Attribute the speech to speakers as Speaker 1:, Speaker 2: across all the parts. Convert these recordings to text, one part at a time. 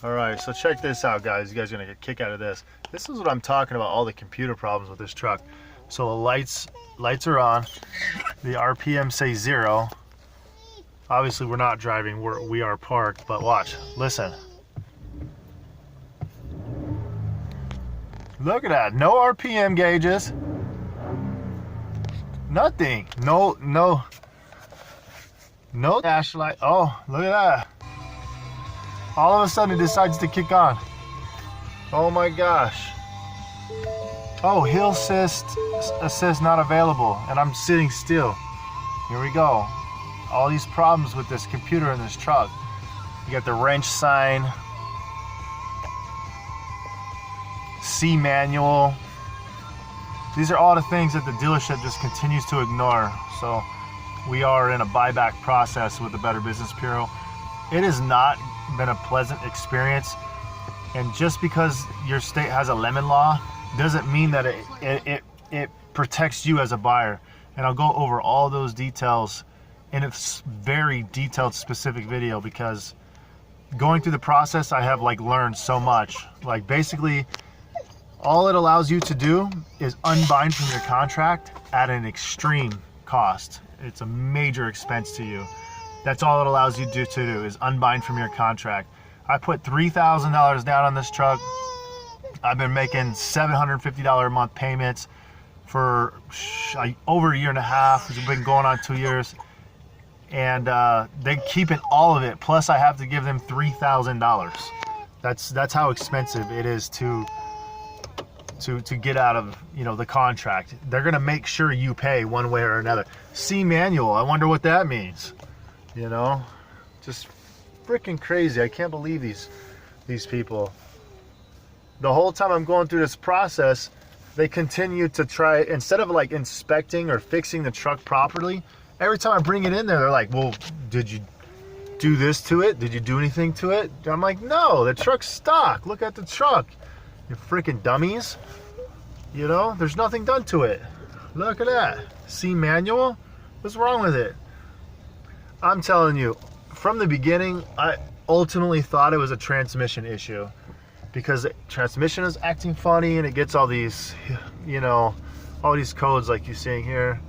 Speaker 1: All right, so check this out, guys. You guys are gonna get a kick out of this. This is what I'm talking about, all the computer problems with this truck. So the lights are on. The RPM say 0. Obviously, we're not driving, we are parked, but watch, listen. Look at that, no RPM gauges. Nothing, no dash light. Oh, look at that. All of a sudden it decides to kick on. Oh my gosh. Oh, hill assist not available, and I'm sitting still. Here we go. All these problems with this computer in this truck. You got the wrench sign, C manual. These are all the things that the dealership just continues to ignore. So we are in a buyback process with the Better Business Bureau. It has not been a pleasant experience, and just because your state has a lemon law doesn't mean that it protects you as a buyer. And I'll go over all those details in a very detailed, specific video, because going through the process, I have learned so much. Basically, all it allows you to do is unbind from your contract at an extreme cost. It's a major expense to you. That's all it allows you to do is unbind from your contract. I put $3,000 down on this truck. I've been making $750 a month payments for over a year and a half. It's been going on 2 years. And they keep it, all of it. Plus I have to give them $3,000. That's how expensive it is to get out of the contract. They're gonna make sure you pay one way or another. C manual, I wonder what that means. Just freaking crazy. I can't believe these people. The whole time I'm going through this process, they continue to try, instead of inspecting or fixing the truck properly, every time I bring it in there, they're like, well, did you do this to it? Did you do anything to it? I'm like, no, the truck's stock. Look at the truck. You freaking dummies. There's nothing done to it. Look at that. C manual? What's wrong with it? I'm telling you, from the beginning, I ultimately thought it was a transmission issue, because the transmission is acting funny and it gets all these, all these codes like you're seeing here.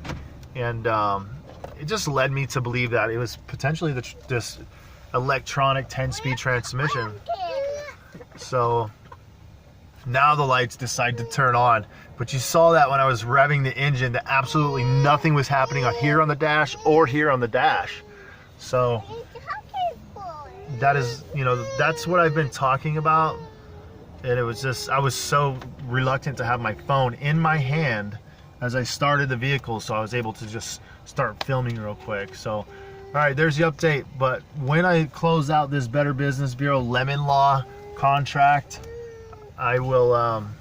Speaker 1: And it just led me to believe that it was potentially this electronic 10-speed transmission. So now the lights decide to turn on. But you saw that when I was revving the engine, that absolutely nothing was happening here on the dash or here on the dash. So that is, that's what I've been talking about. And it was just, I was so reluctant to have my phone in my hand as I started the vehicle, so I was able to just start filming real quick. So, all right, there's the update. But when I close out this Better Business Bureau lemon law contract, I will I'm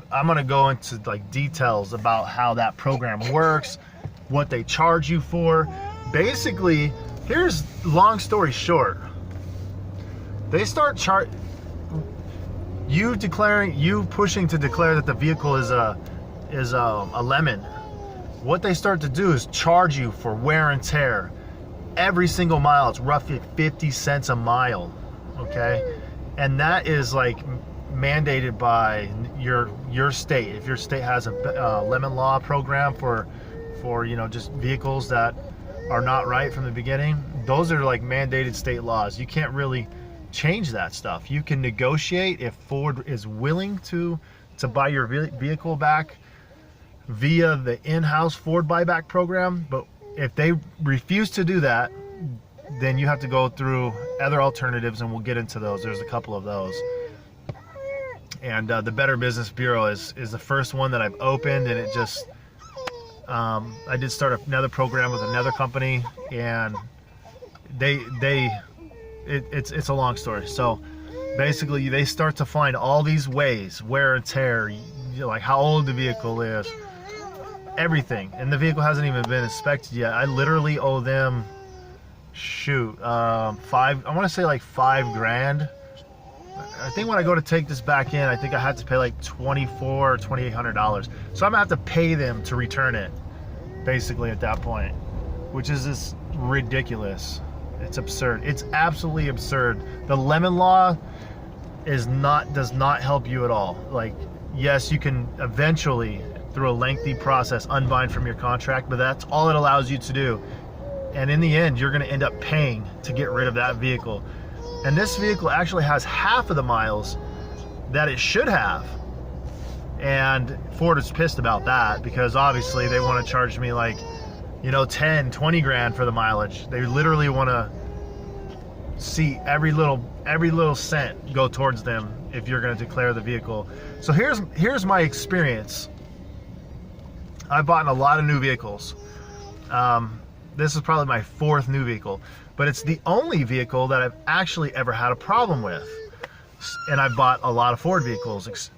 Speaker 1: gonna go into details about how that program works, what they charge you for. Basically, here's long story short. They start you pushing to declare that the vehicle is a lemon. What they start to do is charge you for wear and tear. Every single mile, it's roughly 50 cents a mile, okay? And that is mandated by your state. If your state has a lemon law program for just vehicles that are not right from the beginning, those are mandated state laws. You can't really change that stuff. You can negotiate if Ford is willing to buy your vehicle back via the in-house Ford buyback program, but if they refuse to do that, then you have to go through other alternatives, and we'll get into those. There's a couple of those. And the Better Business Bureau is the first one that I've opened, and it just I did start another program with another company, and it's a long story. So basically, they start to find all these ways, wear and tear, how old the vehicle is, everything, and the vehicle hasn't even been inspected yet. I literally owe them, I want to say $5 grand. I think when I go to take this back in, I think I had to pay $2,400 or $2,800. So I'm gonna have to pay them to return it, basically, at that point, which is just ridiculous. It's absurd. It's absolutely absurd. The lemon law does not help you at all. Like, yes, you can eventually, through a lengthy process, unbind from your contract, but that's all it allows you to do. And in the end, you're going to end up paying to get rid of that vehicle. And this vehicle actually has half of the miles that it should have. And Ford is pissed about that, because obviously they want to charge me like, you know, 10, 20 grand for the mileage. They literally want to see every little cent go towards them if you're going to declare the vehicle. So here's my experience. I've bought a lot of new vehicles. This is probably my fourth new vehicle, but it's the only vehicle that I've actually ever had a problem with. And I've bought a lot of Ford vehicles,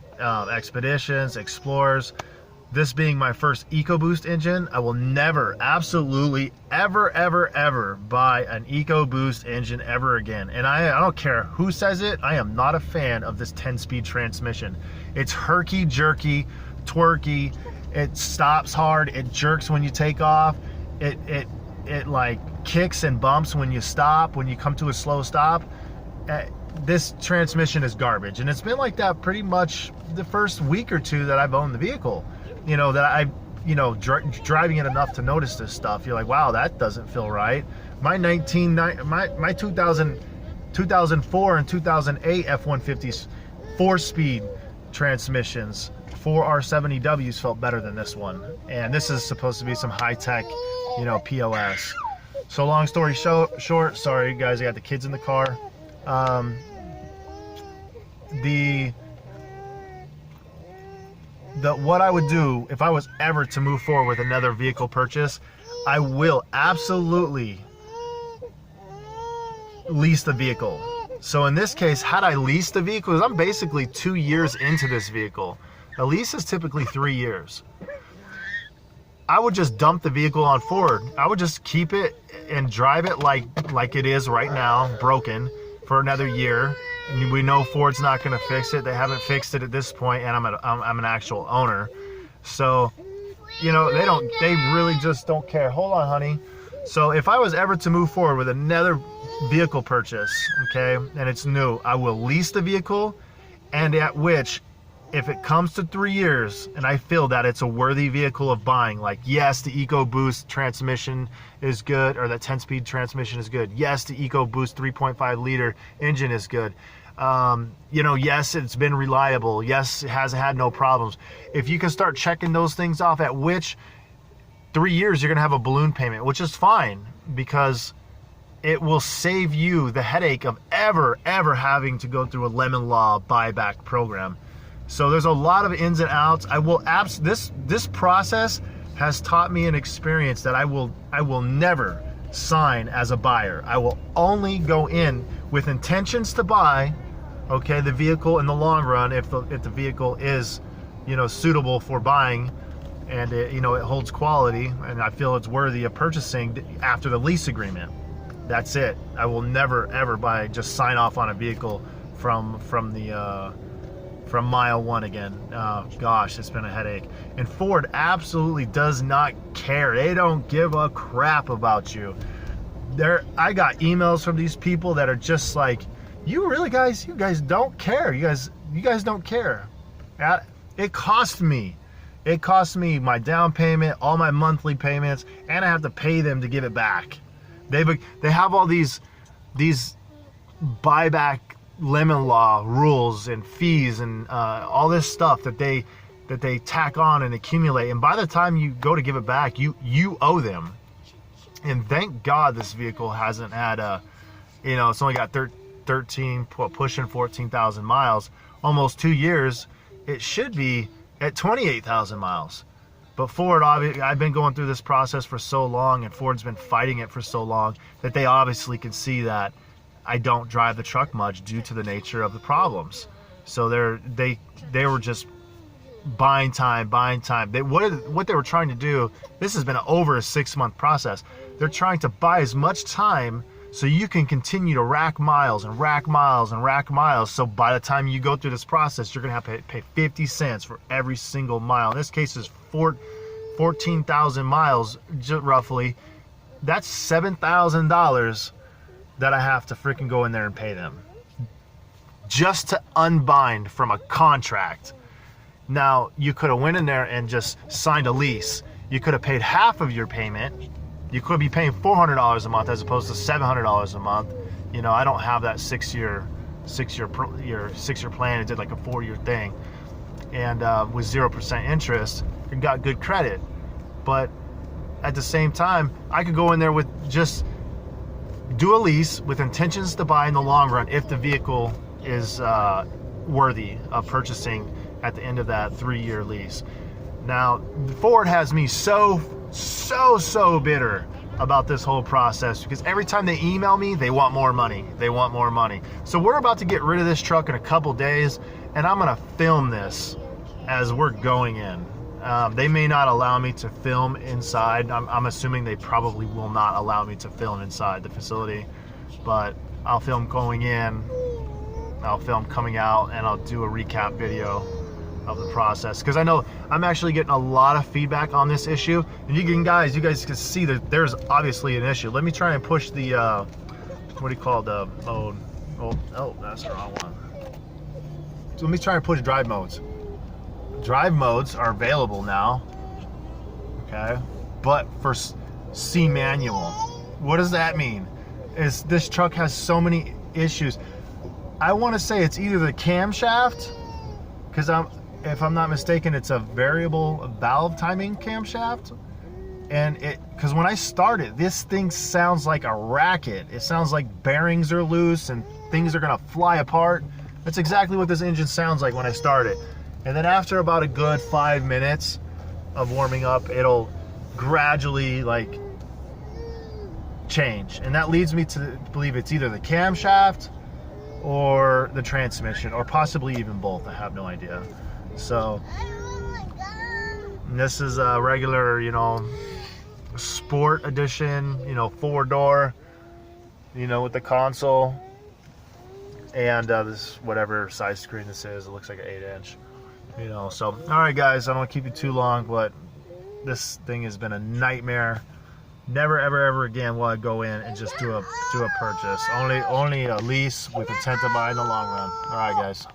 Speaker 1: Expeditions, Explorers. This being my first EcoBoost engine, I will never, absolutely, ever buy an EcoBoost engine ever again. And I don't care who says it, I am not a fan of this 10-speed transmission. It's herky-jerky, twerky, it stops hard, it jerks when you take off, it like kicks and bumps when you stop, when you come to a slow stop. This transmission is garbage, and it's been like that pretty much the first week or two that I've owned the vehicle. You know, that driving it enough to notice this stuff. You're like, wow, that doesn't feel right. My 2004 and 2008 F-150s 4-speed transmissions, 4R70Ws felt better than this one. And this is supposed to be some high-tech, you know, POS. So long story short, sorry guys, I got the kids in the car. What I would do if I was ever to move forward with another vehicle purchase, I will absolutely lease the vehicle. So in this case, had I leased the vehicle, because I'm basically 2 years into this vehicle. A lease is typically 3 years. I would just dump the vehicle on Ford. I would just keep it and drive it like it is right now, broken, for another year. And we know Ford's not going to fix it. They haven't fixed it at this point, and I'm an actual owner. So, you know, they really just don't care. Hold on, honey. So if I was ever to move forward with another vehicle purchase, okay, and it's new, I will lease the vehicle, and at which, if it comes to 3 years and I feel that it's a worthy vehicle of buying, like, yes, the EcoBoost transmission is good, or that 10-speed transmission is good. Yes, the EcoBoost 3.5 liter engine is good. You know, yes, it's been reliable. Yes, it hasn't had no problems. If you can start checking those things off, at which 3 years you're going to have a balloon payment, which is fine, because it will save you the headache of ever having to go through a lemon law buyback program. So there's a lot of ins and outs. This process has taught me an experience that I will never sign as a buyer. I will only go in with intentions to buy, okay, the vehicle in the long run, if the vehicle is, you know, suitable for buying, and it, you know, it holds quality, and I feel it's worthy of purchasing after the lease agreement. That's it. I will never ever just sign off on a vehicle from mile one again. Oh gosh, it's been a headache. And Ford absolutely does not care. They don't give a crap about you. I got emails from these people that are just like, you guys don't care. You guys don't care. It cost me my down payment, all my monthly payments, and I have to pay them to give it back. They have all these buyback lemon law rules and fees and all this stuff that they tack on and accumulate, and by the time you go to give it back, you owe them. And thank God this vehicle hasn't had it's only got 13 pushing 14,000 miles, almost 2 years. It should be at 28,000 miles. But Ford, I've been going through this process for so long, and Ford's been fighting it for so long, that they obviously can see that I don't drive the truck much due to the nature of the problems. So they were just buying time. What they were trying to do, this has been over a 6-month process. They're trying to buy as much time so you can continue to rack miles and rack miles and rack miles. So by the time you go through this process, you're going to have to pay 50 cents for every single mile. In this case, is 14,000 miles, roughly. That's $7,000 that I have to freaking go in there and pay them just to unbind from a contract. Now, you could have went in there and just signed a lease. You could have paid half of your payment. You could be paying $400 a month as opposed to $700 a month. You know, I don't have that six-year plan. It did like a 4-year thing, and with 0% interest, and got good credit. But at the same time, I could go in there with just do a lease with intentions to buy in the long run if the vehicle is worthy of purchasing at the end of that 3-year lease. Now, Ford has me so bitter about this whole process because every time they email me, they want more money. They want more money. So we're about to get rid of this truck in a couple days, and I'm gonna film this as we're going in. They may not allow me to film inside. I'm assuming they probably will not allow me to film inside the facility, but I'll film going in, I'll film coming out, and I'll do a recap video of the process, because I know I'm actually getting a lot of feedback on this issue, and you guys can see that there's obviously an issue. Let me try and push the what do you call the mode? Oh, that's the wrong one. So let me try and push drive modes. Drive modes are available now, okay, but for C manual. What does that mean? Is this truck has so many issues. I want to say it's either the camshaft, because if I'm not mistaken, it's a variable valve timing camshaft, and because when I start it, this thing sounds like a racket. It sounds like bearings are loose and things are gonna fly apart. That's exactly what this engine sounds like when I start it. And then after about a good 5 minutes of warming up, it'll gradually like change, and that leads me to believe it's either the camshaft or the transmission, or possibly even both. I have no idea. So this is a regular, you know, sport edition, you know, 4-door, you know, with the console, and this whatever size screen this is. It looks like an 8-inch, you know. So all right guys, I don't want to keep you too long, but this thing has been a nightmare. Never ever again will I go in and just do a purchase. Only a lease with intent to buy in the long run. All right guys.